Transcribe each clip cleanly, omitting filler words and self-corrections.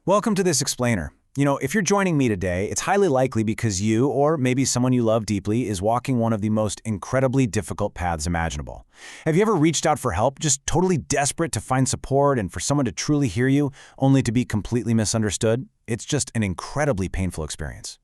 Welcome to this explainer. If you're joining me today, it's highly likely because you, or maybe someone you love deeply, is walking one of the most incredibly difficult paths imaginable. Have you ever reached out for help, just totally desperate to find support and for someone to truly hear you, only to be completely misunderstood? It's just an incredibly painful experience.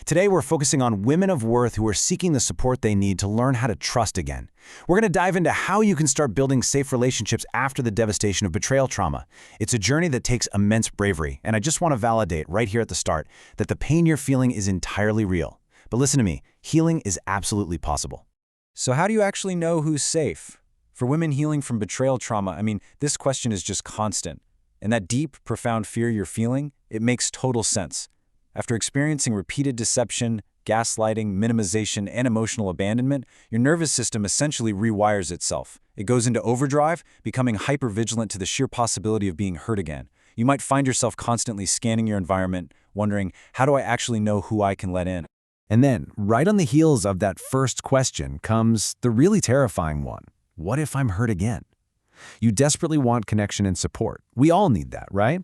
Today, we're focusing on women of worth who are seeking the support they need to learn how to trust again. We're going to dive into how you can start building safe relationships after the devastation of betrayal trauma. It's a journey that takes immense bravery, and I just want to validate right here at the start that the pain you're feeling is entirely real. But listen to me, healing is absolutely possible. So how do you actually know who's safe? For women healing from betrayal trauma, this question is just constant. And that deep, profound fear you're feeling, it makes total sense. After experiencing repeated deception, gaslighting, minimization, and emotional abandonment, your nervous system essentially rewires itself. It goes into overdrive, becoming hypervigilant to the sheer possibility of being hurt again. You might find yourself constantly scanning your environment, wondering, how do I actually know who I can let in? And then, right on the heels of that first question comes the really terrifying one. What if I'm hurt again? You desperately want connection and support. We all need that, right?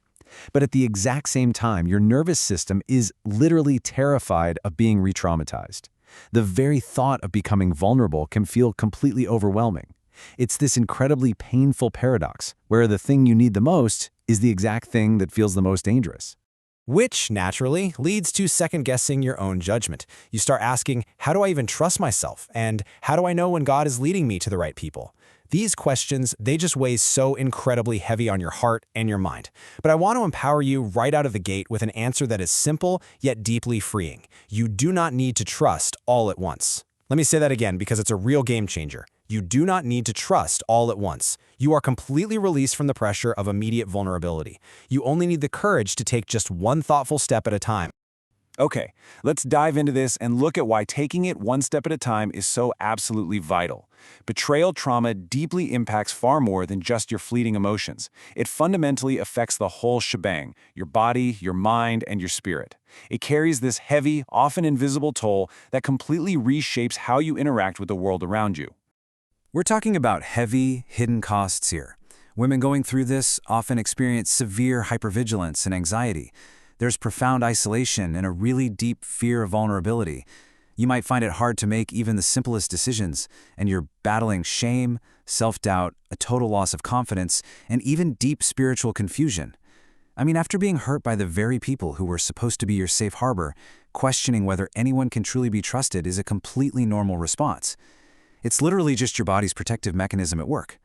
But at the exact same time, your nervous system is literally terrified of being re-traumatized. The very thought of becoming vulnerable can feel completely overwhelming. It's this incredibly painful paradox, where the thing you need the most is the exact thing that feels the most dangerous. Which, naturally, leads to second-guessing your own judgment. You start asking, how do I even trust myself? And how do I know when God is leading me to the right people? These questions, they just weigh so incredibly heavy on your heart and your mind. But I want to empower you right out of the gate with an answer that is simple yet deeply freeing. You do not need to trust all at once. Let me say that again because it's a real game changer. You do not need to trust all at once. You are completely released from the pressure of immediate vulnerability. You only need the courage to take just one thoughtful step at a time. Okay, let's dive into this and look at why taking it one step at a time is so absolutely vital. Betrayal trauma deeply impacts far more than just your fleeting emotions. It fundamentally affects the whole shebang, your body, your mind, and your spirit. It carries this heavy, often invisible toll that completely reshapes how you interact with the world around you. We're talking about heavy, hidden costs here. Women going through this often experience severe hypervigilance and anxiety. There's profound isolation and a really deep fear of vulnerability. You might find it hard to make even the simplest decisions, and you're battling shame, self-doubt, a total loss of confidence, and even deep spiritual confusion. After being hurt by the very people who were supposed to be your safe harbor, questioning whether anyone can truly be trusted is a completely normal response. It's literally just your body's protective mechanism at work.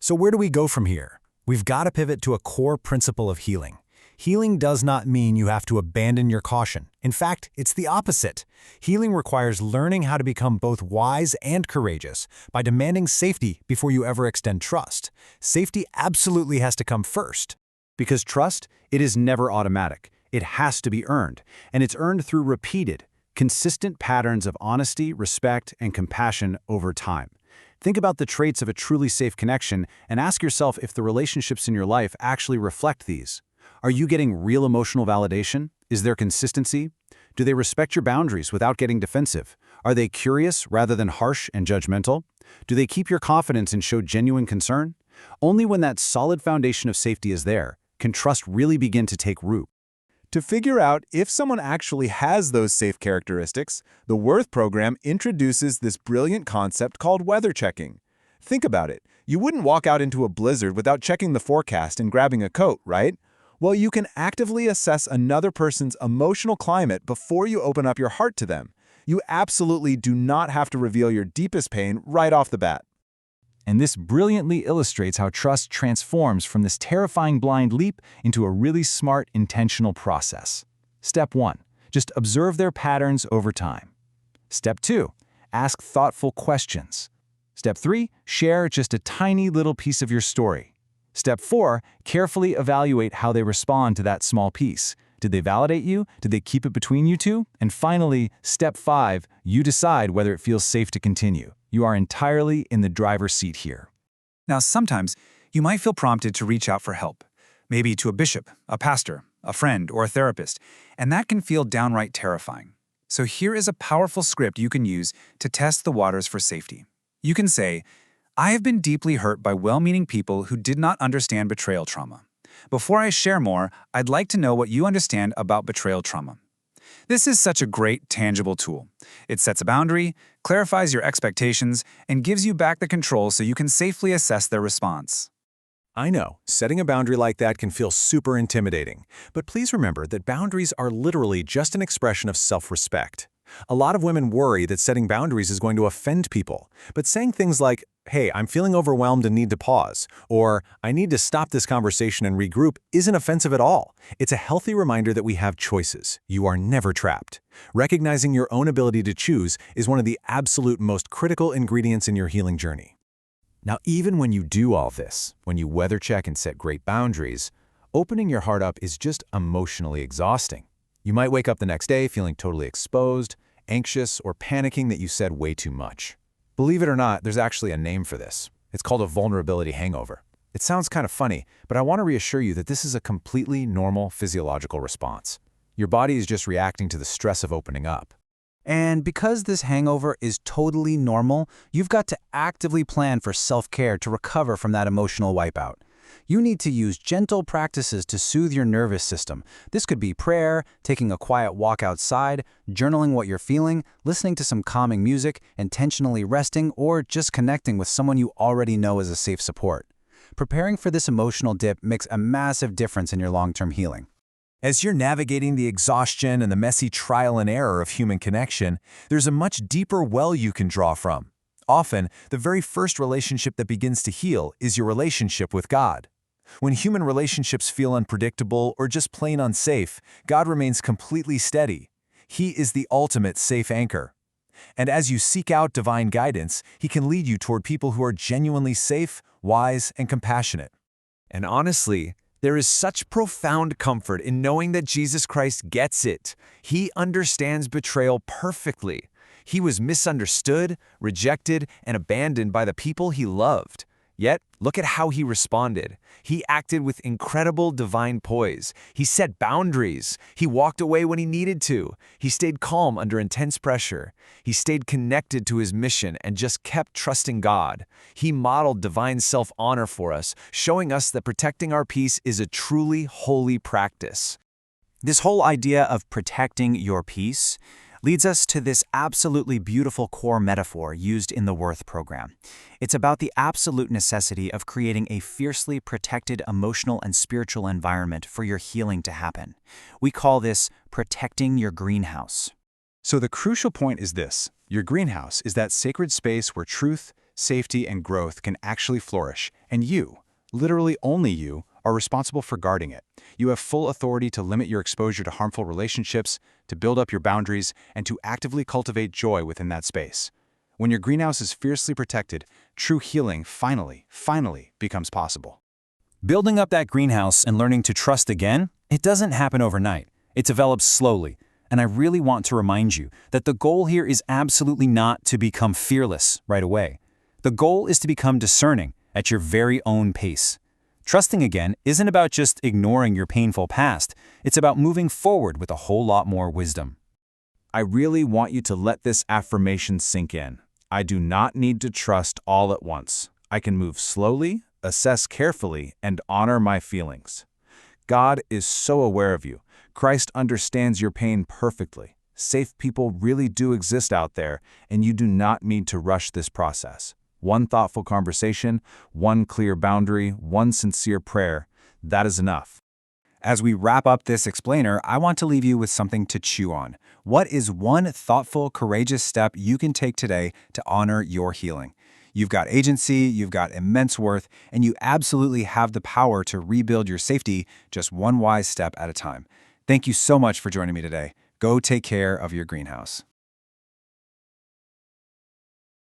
So where do we go from here? We've got to pivot to a core principle of healing. Healing does not mean you have to abandon your caution. In fact, it's the opposite. Healing requires learning how to become both wise and courageous by demanding safety before you ever extend trust. Safety absolutely has to come first. Because trust, it is never automatic. It has to be earned, and it's earned through repeated, consistent patterns of honesty, respect, and compassion over time. Think about the traits of a truly safe connection and ask yourself if the relationships in your life actually reflect these. Are you getting real emotional validation? Is there consistency? Do they respect your boundaries without getting defensive? Are they curious rather than harsh and judgmental? Do they keep your confidence and show genuine concern? Only when that solid foundation of safety is there can trust really begin to take root. To figure out if someone actually has those safe characteristics, the Worth program introduces this brilliant concept called weather checking. Think about it. You wouldn't walk out into a blizzard without checking the forecast and grabbing a coat, right? Well, you can actively assess another person's emotional climate before you open up your heart to them. You absolutely do not have to reveal your deepest pain right off the bat. And this brilliantly illustrates how trust transforms from this terrifying blind leap into a really smart, intentional process. Step 1. Just observe their patterns over time. Step 2. Ask thoughtful questions. Step 3. Share just a tiny little piece of your story. Step 4. Carefully evaluate how they respond to that small piece. Did they validate you? Did they keep it between you two? And finally, Step 5. You decide whether it feels safe to continue. You are entirely in the driver's seat here. Now, sometimes you might feel prompted to reach out for help, maybe to a bishop, a pastor, a friend, or a therapist, and that can feel downright terrifying. So here is a powerful script you can use to test the waters for safety. You can say, I have been deeply hurt by well-meaning people who did not understand betrayal trauma. Before I share more, I'd like to know what you understand about betrayal trauma. This is such a great, tangible tool. It sets a boundary, clarifies your expectations, and gives you back the control so you can safely assess their response. I know, setting a boundary like that can feel super intimidating, but please remember that boundaries are literally just an expression of self-respect. A lot of women worry that setting boundaries is going to offend people, but saying things like, "Hey, I'm feeling overwhelmed and need to pause," or "I need to stop this conversation and regroup," isn't offensive at all. It's a healthy reminder that we have choices. You are never trapped. Recognizing your own ability to choose is one of the absolute most critical ingredients in your healing journey. Now, even when you do all this, when you weather check and set great boundaries, opening your heart up is just emotionally exhausting. You might wake up the next day feeling totally exposed, anxious, or panicking that you said way too much. Believe it or not, there's actually a name for this. It's called a vulnerability hangover. It sounds kind of funny, but I want to reassure you that this is a completely normal physiological response. Your body is just reacting to the stress of opening up. And because this hangover is totally normal, you've got to actively plan for self-care to recover from that emotional wipeout. You need to use gentle practices to soothe your nervous system. This could be prayer, taking a quiet walk outside, journaling what you're feeling, listening to some calming music, intentionally resting, or just connecting with someone you already know as a safe support. Preparing for this emotional dip makes a massive difference in your long-term healing. As you're navigating the exhaustion and the messy trial and error of human connection, there's a much deeper well you can draw from. Often, the very first relationship that begins to heal is your relationship with God. When human relationships feel unpredictable or just plain unsafe, God remains completely steady. He is the ultimate safe anchor. And as you seek out divine guidance, He can lead you toward people who are genuinely safe, wise, and compassionate. And honestly, there is such profound comfort in knowing that Jesus Christ gets it. He understands betrayal perfectly. He was misunderstood, rejected, and abandoned by the people He loved. Yet, look at how He responded. He acted with incredible divine poise. He set boundaries. He walked away when He needed to. He stayed calm under intense pressure. He stayed connected to His mission and just kept trusting God. He modeled divine self-honor for us, showing us that protecting our peace is a truly holy practice. This whole idea of protecting your peace leads us to this absolutely beautiful core metaphor used in the Worth program. It's about the absolute necessity of creating a fiercely protected emotional and spiritual environment for your healing to happen. We call this protecting your greenhouse. So the crucial point is this: your greenhouse is that sacred space where truth, safety, and growth can actually flourish, and you, literally only you, are responsible for guarding it. You have full authority to limit your exposure to harmful relationships, to build up your boundaries, and to actively cultivate joy within that space. When your greenhouse is fiercely protected, true healing finally becomes possible. Building up that greenhouse and learning to trust again, it doesn't happen overnight. It develops slowly. And I really want to remind you that the goal here is absolutely not to become fearless right away. The goal is to become discerning at your very own pace. Trusting again isn't about just ignoring your painful past. It's about moving forward with a whole lot more wisdom. I really want you to let this affirmation sink in. I do not need to trust all at once. I can move slowly, assess carefully, and honor my feelings. God is so aware of you. Christ understands your pain perfectly. Safe people really do exist out there, and you do not need to rush this process. One thoughtful conversation, one clear boundary, one sincere prayer, that is enough. As we wrap up this explainer, I want to leave you with something to chew on. What is one thoughtful, courageous step you can take today to honor your healing? You've got agency, you've got immense worth, and you absolutely have the power to rebuild your safety just one wise step at a time. Thank you so much for joining me today. Go take care of your greenhouse.